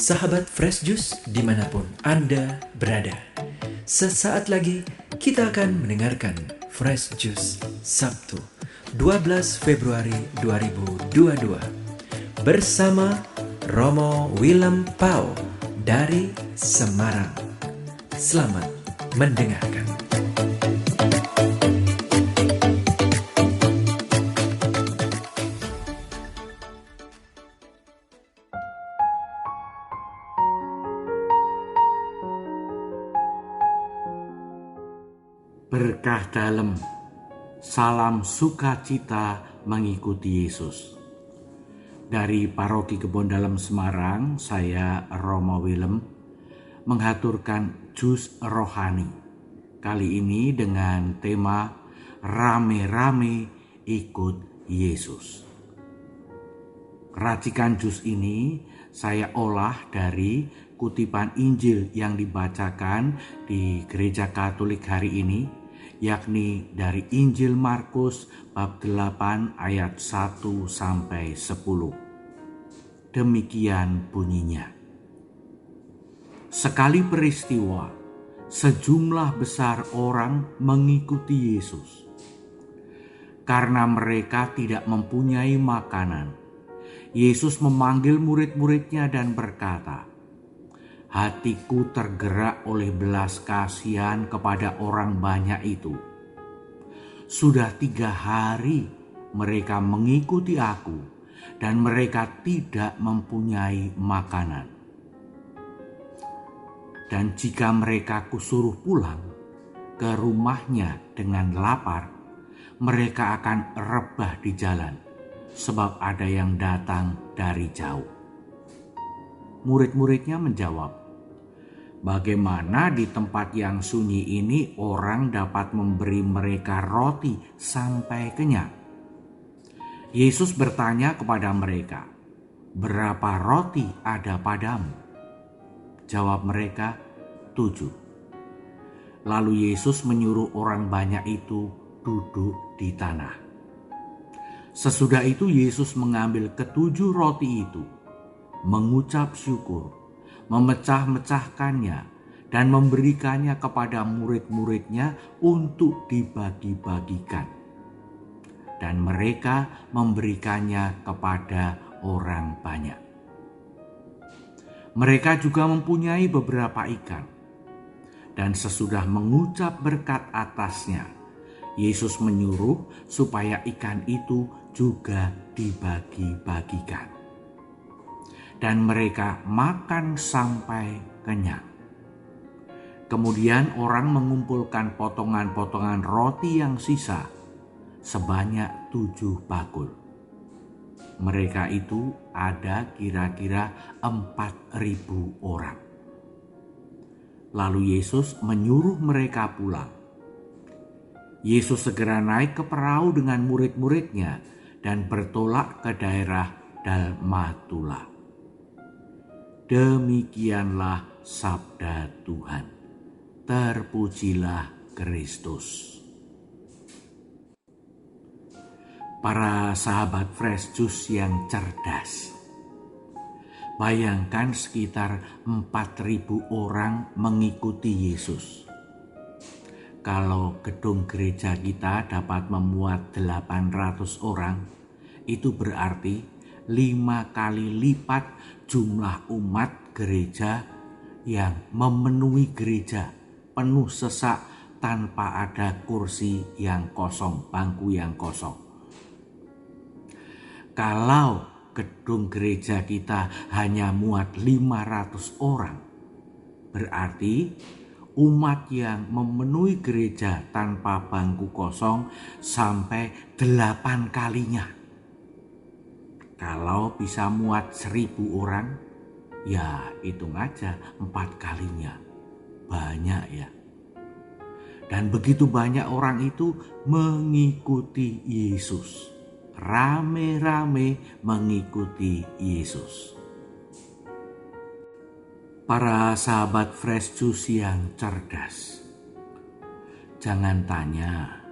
Sahabat Fresh Juice dimanapun Anda berada, sesaat lagi kita akan mendengarkan Fresh Juice Sabtu 12 Februari 2022 bersama Romo Willem Pao dari Semarang. Selamat mendengarkan. Berkah dalem, salam sukacita mengikuti Yesus. Dari Paroki Kebon Dalem Semarang, saya Romo Willem menghaturkan jus rohani. Kali ini dengan tema rame-rame ikut Yesus. Racikan jus ini saya olah dari kutipan Injil yang dibacakan di Gereja Katolik hari ini, yakni dari Injil Markus bab 8 ayat 1 sampai 10. Demikian bunyinya. Sekali peristiwa, sejumlah besar orang mengikuti Yesus. Karena mereka tidak mempunyai makanan, Yesus memanggil murid-muridnya dan berkata, "Hatiku tergerak oleh belas kasihan kepada orang banyak itu. Sudah 3 hari mereka mengikuti aku dan mereka tidak mempunyai makanan. Dan jika mereka kusuruh pulang ke rumahnya dengan lapar, mereka akan rebah di jalan, sebab ada yang datang dari jauh." Murid-muridnya menjawab, "Bagaimana di tempat yang sunyi ini orang dapat memberi mereka roti sampai kenyang?" Yesus bertanya kepada mereka, "Berapa roti ada padamu?" Jawab mereka, 7. Lalu Yesus menyuruh orang banyak itu duduk di tanah. Sesudah itu Yesus mengambil ke-7 roti itu, mengucap syukur, memecah-mecahkannya dan memberikannya kepada murid-muridnya untuk dibagi-bagikan. Dan mereka memberikannya kepada orang banyak. Mereka juga mempunyai beberapa ikan. Dan sesudah mengucap berkat atasnya, Yesus menyuruh supaya ikan itu juga dibagi-bagikan. Dan mereka makan sampai kenyang. Kemudian orang mengumpulkan potongan-potongan roti yang sisa sebanyak 7 bakul. Mereka itu ada kira-kira 4.000 orang. Lalu Yesus menyuruh mereka pulang. Yesus segera naik ke perahu dengan murid-muridnya dan bertolak ke daerah Dalmatula. Demikianlah sabda Tuhan. Terpujilah Kristus. Para sahabat Fresh Juice yang cerdas, bayangkan sekitar 4.000 orang mengikuti Yesus. Kalau gedung gereja kita dapat memuat 800 orang, itu berarti 5 kali lipat jumlah umat gereja yang memenuhi gereja penuh sesak tanpa ada kursi yang kosong, bangku yang kosong. Kalau gedung gereja kita hanya muat 500 orang, berarti umat yang memenuhi gereja tanpa bangku kosong sampai 8 kalinya. Kalau bisa muat 1.000 orang, ya hitung aja 4 kalinya. Banyak ya. Dan begitu banyak orang itu mengikuti Yesus. Rame-rame mengikuti Yesus. Para sahabat Fresh Juice yang cerdas, jangan tanya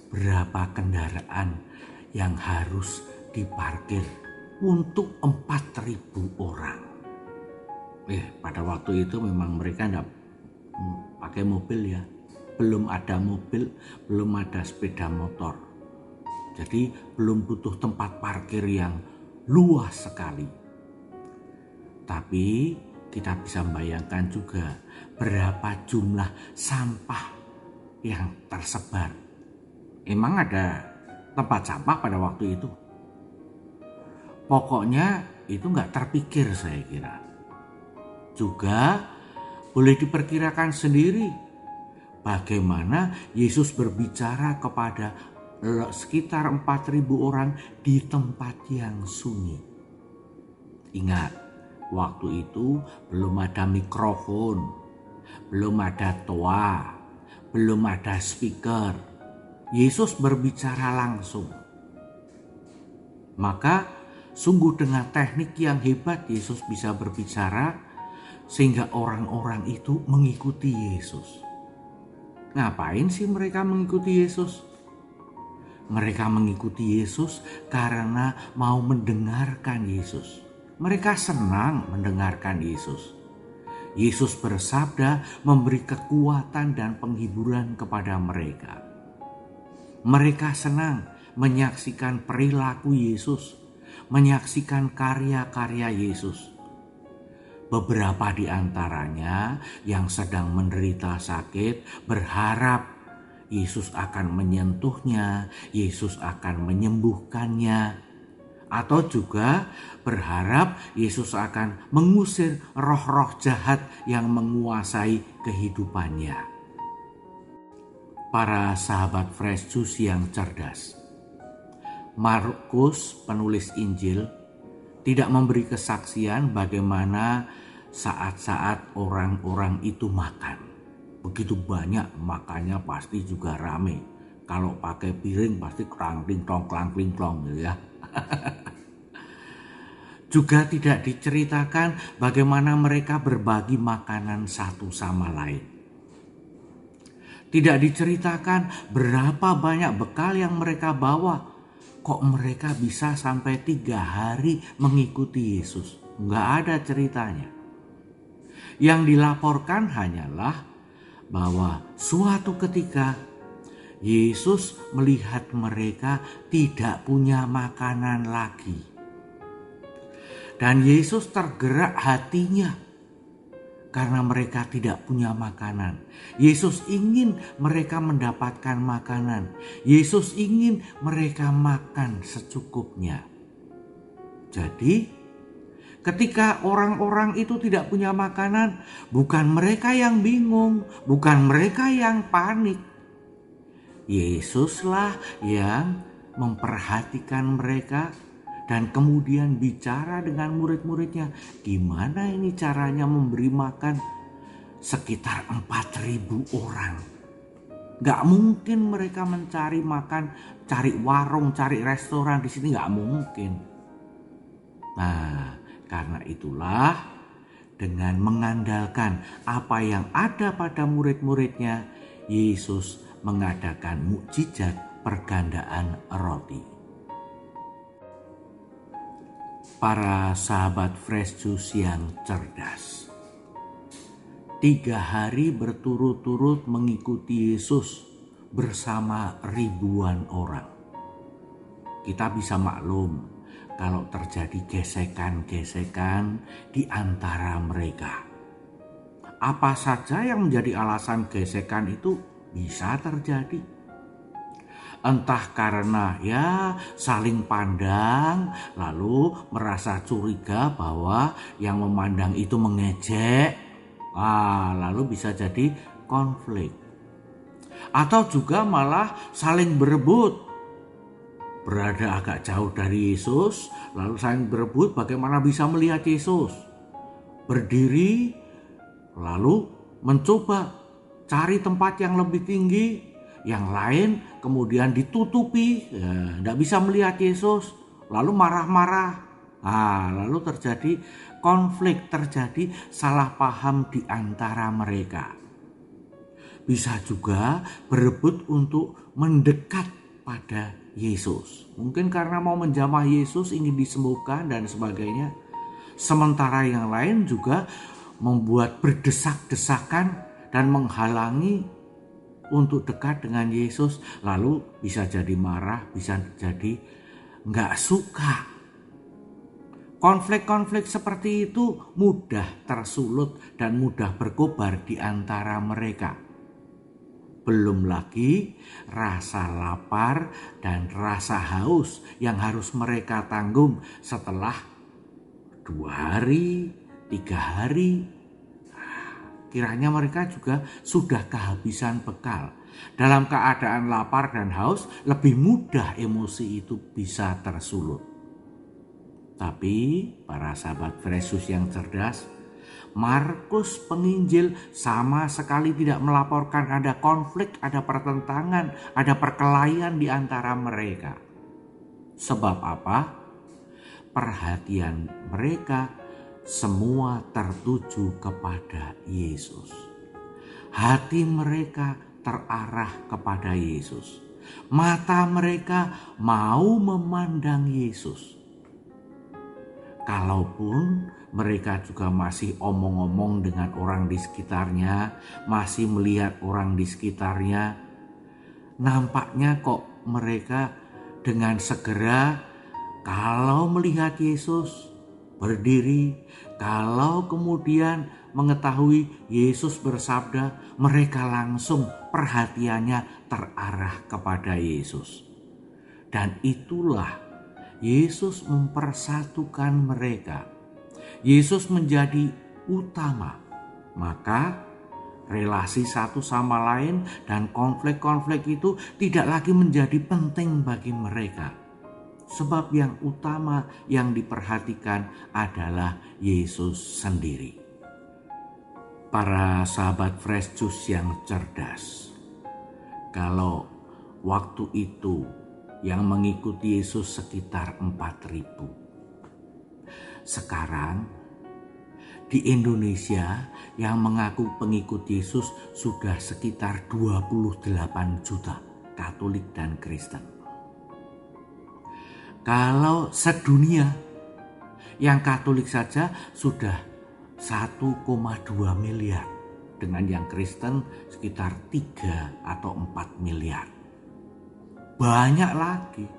berapa kendaraan yang harus diparkir untuk 4.000 orang. Pada waktu itu memang mereka tidak pakai mobil ya. Belum ada mobil, belum ada sepeda motor. Jadi belum butuh tempat parkir yang luas sekali. Tapi kita bisa membayangkan juga berapa jumlah sampah yang tersebar. Emang ada tempat sampah pada waktu itu? Pokoknya itu nggak terpikir saya kira. Juga boleh diperkirakan sendiri bagaimana Yesus berbicara kepada sekitar 4.000 orang di tempat yang sunyi. Ingat, waktu itu belum ada mikrofon, belum ada toa, belum ada speaker. Yesus berbicara langsung. Maka sungguh dengan teknik yang hebat Yesus bisa berbicara sehingga orang-orang itu mengikuti Yesus. Ngapain sih mereka mengikuti Yesus? Mereka mengikuti Yesus karena mau mendengarkan Yesus. Mereka senang mendengarkan Yesus. Yesus bersabda memberi kekuatan dan penghiburan kepada mereka. Mereka senang menyaksikan perilaku Yesus, menyaksikan karya-karya Yesus. Beberapa di antaranya yang sedang menderita sakit berharap Yesus akan menyentuhnya, Yesus akan menyembuhkannya. Atau juga berharap Yesus akan mengusir roh-roh jahat yang menguasai kehidupannya. Para sahabat Fresh Juice yang cerdas, Markus, penulis Injil, tidak memberi kesaksian bagaimana saat-saat orang-orang itu makan. Begitu banyak makannya pasti juga rame. Kalau pakai piring pasti klangkling-klong gitu ya. Juga tidak diceritakan bagaimana mereka berbagi makanan satu sama lain. Tidak diceritakan berapa banyak bekal yang mereka bawa. Kok mereka bisa sampai 3 hari mengikuti Yesus? Nggak ada ceritanya. Yang dilaporkan hanyalah bahwa suatu ketika Yesus melihat mereka tidak punya makanan lagi. Dan Yesus tergerak hatinya karena mereka tidak punya makanan. Yesus ingin mereka mendapatkan makanan. Yesus ingin mereka makan secukupnya. Jadi ketika orang-orang itu tidak punya makanan, bukan mereka yang bingung, bukan mereka yang panik. Yesuslah yang memperhatikan mereka dan kemudian bicara dengan murid-muridnya. Gimana ini caranya memberi makan sekitar 4.000 orang. Gak mungkin mereka mencari makan, cari warung, cari restoran di sini, gak mungkin. Nah, karena itulah dengan mengandalkan apa yang ada pada murid-muridnya, Yesus mengadakan mukjizat pergandaan roti. Para sahabat Fresh Juice yang cerdas, 3 hari berturut-turut mengikuti Yesus bersama ribuan orang. Kita bisa maklum kalau terjadi gesekan-gesekan di antara mereka. Apa saja yang menjadi alasan gesekan itu bisa terjadi. Entah karena saling pandang, lalu merasa curiga bahwa yang memandang itu mengejek, lalu bisa jadi konflik. Atau juga malah saling berebut. Berada agak jauh dari Yesus, lalu saling berebut bagaimana bisa melihat Yesus. Berdiri, lalu mencoba cari tempat yang lebih tinggi, yang lain kemudian ditutupi, tidak bisa melihat Yesus, lalu marah-marah. Lalu terjadi konflik, terjadi salah paham di antara mereka. Bisa juga berebut untuk mendekat pada Yesus. Mungkin karena mau menjamah Yesus, ingin disembuhkan dan sebagainya. Sementara yang lain juga membuat berdesak-desakan dan menghalangi untuk dekat dengan Yesus. Lalu bisa jadi marah, bisa jadi nggak suka. Konflik-konflik seperti itu mudah tersulut dan mudah berkobar di antara mereka. Belum lagi rasa lapar dan rasa haus yang harus mereka tanggung setelah 2 hari, 3 hari. Kiranya mereka juga sudah kehabisan bekal. Dalam keadaan lapar dan haus, lebih mudah emosi itu bisa tersulut. Tapi para sahabat Fresh Juice yang cerdas, Markus penginjil sama sekali tidak melaporkan ada konflik, ada pertentangan, ada perkelahian di antara mereka. Sebab apa? Perhatian mereka semua tertuju kepada Yesus. Hati mereka terarah kepada Yesus. Mata mereka mau memandang Yesus. Kalaupun mereka juga masih omong-omong dengan orang di sekitarnya, masih melihat orang di sekitarnya, nampaknya kok mereka dengan segera kalau melihat Yesus berdiri, kalau kemudian mengetahui Yesus bersabda, mereka langsung perhatiannya terarah kepada Yesus. Dan itulah Yesus mempersatukan mereka. Yesus menjadi utama. Maka relasi satu sama lain dan konflik-konflik itu tidak lagi menjadi penting bagi mereka. Sebab yang utama yang diperhatikan adalah Yesus sendiri. Para sahabat Fresh Juice yang cerdas, kalau waktu itu yang mengikuti Yesus sekitar 4.000. Sekarang di Indonesia yang mengaku pengikut Yesus sudah sekitar 28 juta Katolik dan Kristen. Kalau sedunia yang Katolik saja sudah 1,2 miliar, dengan yang Kristen sekitar 3 atau 4 miliar. Banyak lagi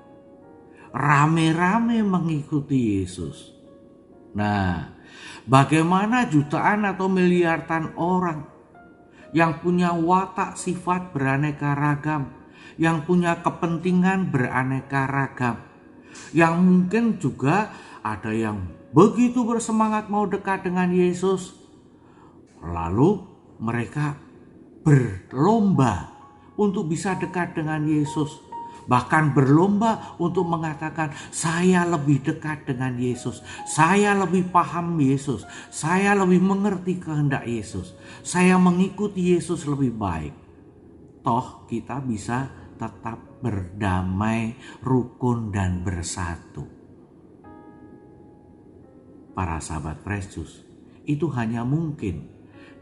rame-rame mengikuti Yesus. Nah, bagaimana jutaan atau miliaran orang yang punya watak sifat beraneka ragam, yang punya kepentingan beraneka ragam, yang mungkin juga ada yang begitu bersemangat mau dekat dengan Yesus, lalu mereka berlomba untuk bisa dekat dengan Yesus. Bahkan berlomba untuk mengatakan, saya lebih dekat dengan Yesus, saya lebih paham Yesus, saya lebih mengerti kehendak Yesus, saya mengikuti Yesus lebih baik. Toh kita bisa tetap berdamai, rukun dan bersatu. Para sahabat Fresh Juice, itu hanya mungkin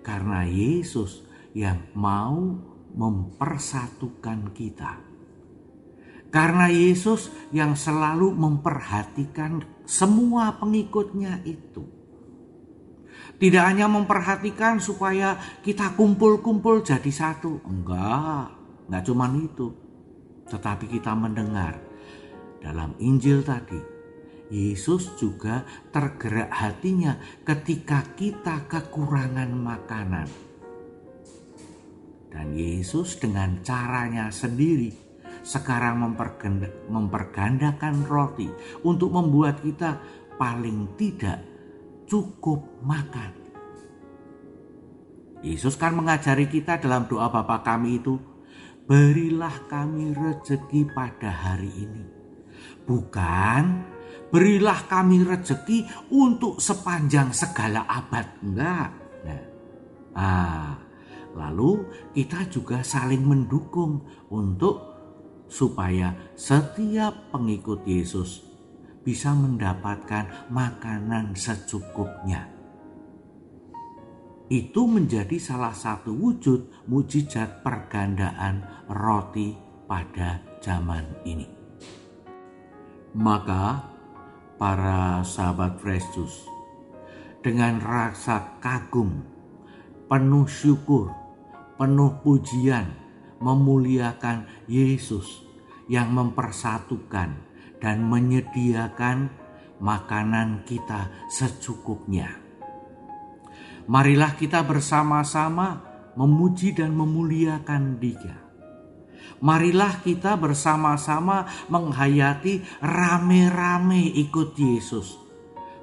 karena Yesus yang mau mempersatukan kita. Karena Yesus yang selalu memperhatikan semua pengikutnya itu. Tidak hanya memperhatikan supaya kita kumpul-kumpul jadi satu. Enggak cuma itu. Tetapi kita mendengar dalam Injil tadi, Yesus juga tergerak hatinya ketika kita kekurangan makanan. Dan Yesus dengan caranya sendiri sekarang mempergandakan roti untuk membuat kita paling tidak cukup makan. Yesus kan mengajari kita dalam doa Bapa kami itu, berilah kami rezeki pada hari ini. Bukan berilah kami rezeki untuk sepanjang segala abad. Enggak. Lalu kita juga saling mendukung untuk supaya setiap pengikut Yesus bisa mendapatkan makanan secukupnya. Itu menjadi salah satu wujud mujizat pergandaan roti pada zaman ini. Maka para sahabat Fresh Juice, dengan rasa kagum, penuh syukur, penuh pujian, memuliakan Yesus yang mempersatukan dan menyediakan makanan kita secukupnya. Marilah kita bersama-sama memuji dan memuliakan Dia. Marilah kita bersama-sama menghayati rame-rame ikut Yesus.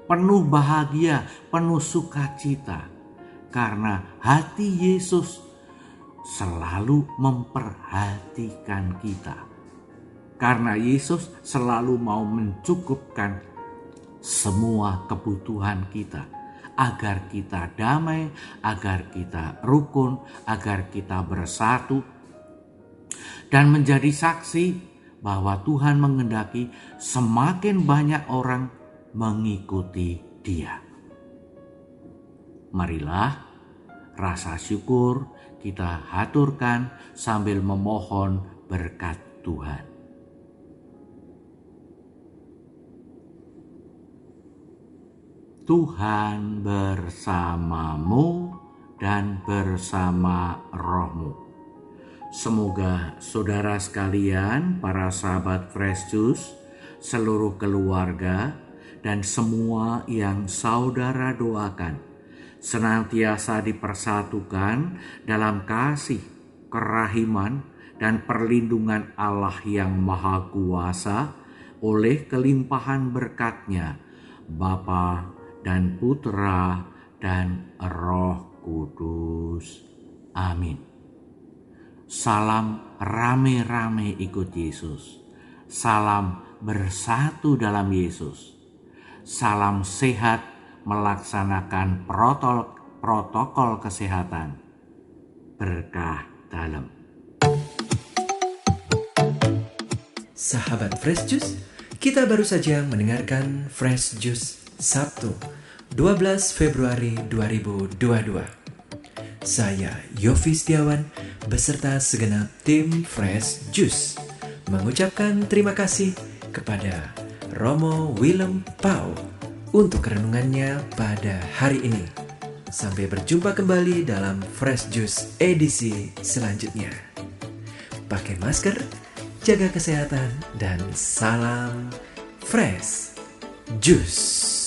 Penuh bahagia, penuh sukacita. Karena hati Yesus selalu memperhatikan kita. Karena Yesus selalu mau mencukupkan semua kebutuhan kita. Agar kita damai, agar kita rukun, agar kita bersatu. Dan menjadi saksi bahwa Tuhan menghendaki semakin banyak orang mengikuti Dia. Marilah rasa syukur kita haturkan sambil memohon berkat Tuhan. Tuhan bersamamu dan bersama rohmu. Semoga saudara sekalian, para sahabat Fresh Juice, seluruh keluarga, dan semua yang saudara doakan senantiasa dipersatukan dalam kasih, kerahiman, dan perlindungan Allah yang Maha Kuasa oleh kelimpahan berkat-Nya, Bapa dan Putra dan Roh Kudus. Amin. Salam rame-rame ikut Yesus. Salam bersatu dalam Yesus. Salam sehat melaksanakan protokol kesehatan. Berkah dalam. Sahabat Fresh Juice, kita baru saja mendengarkan Fresh Juice Sabtu 12 Februari 2022. Saya Yofi Setiawan beserta segenap tim Fresh Juice mengucapkan terima kasih kepada Romo Willem Pau untuk renungannya pada hari ini. Sampai berjumpa kembali dalam Fresh Juice edisi selanjutnya. Pakai masker, jaga kesehatan, dan salam Fresh Juice.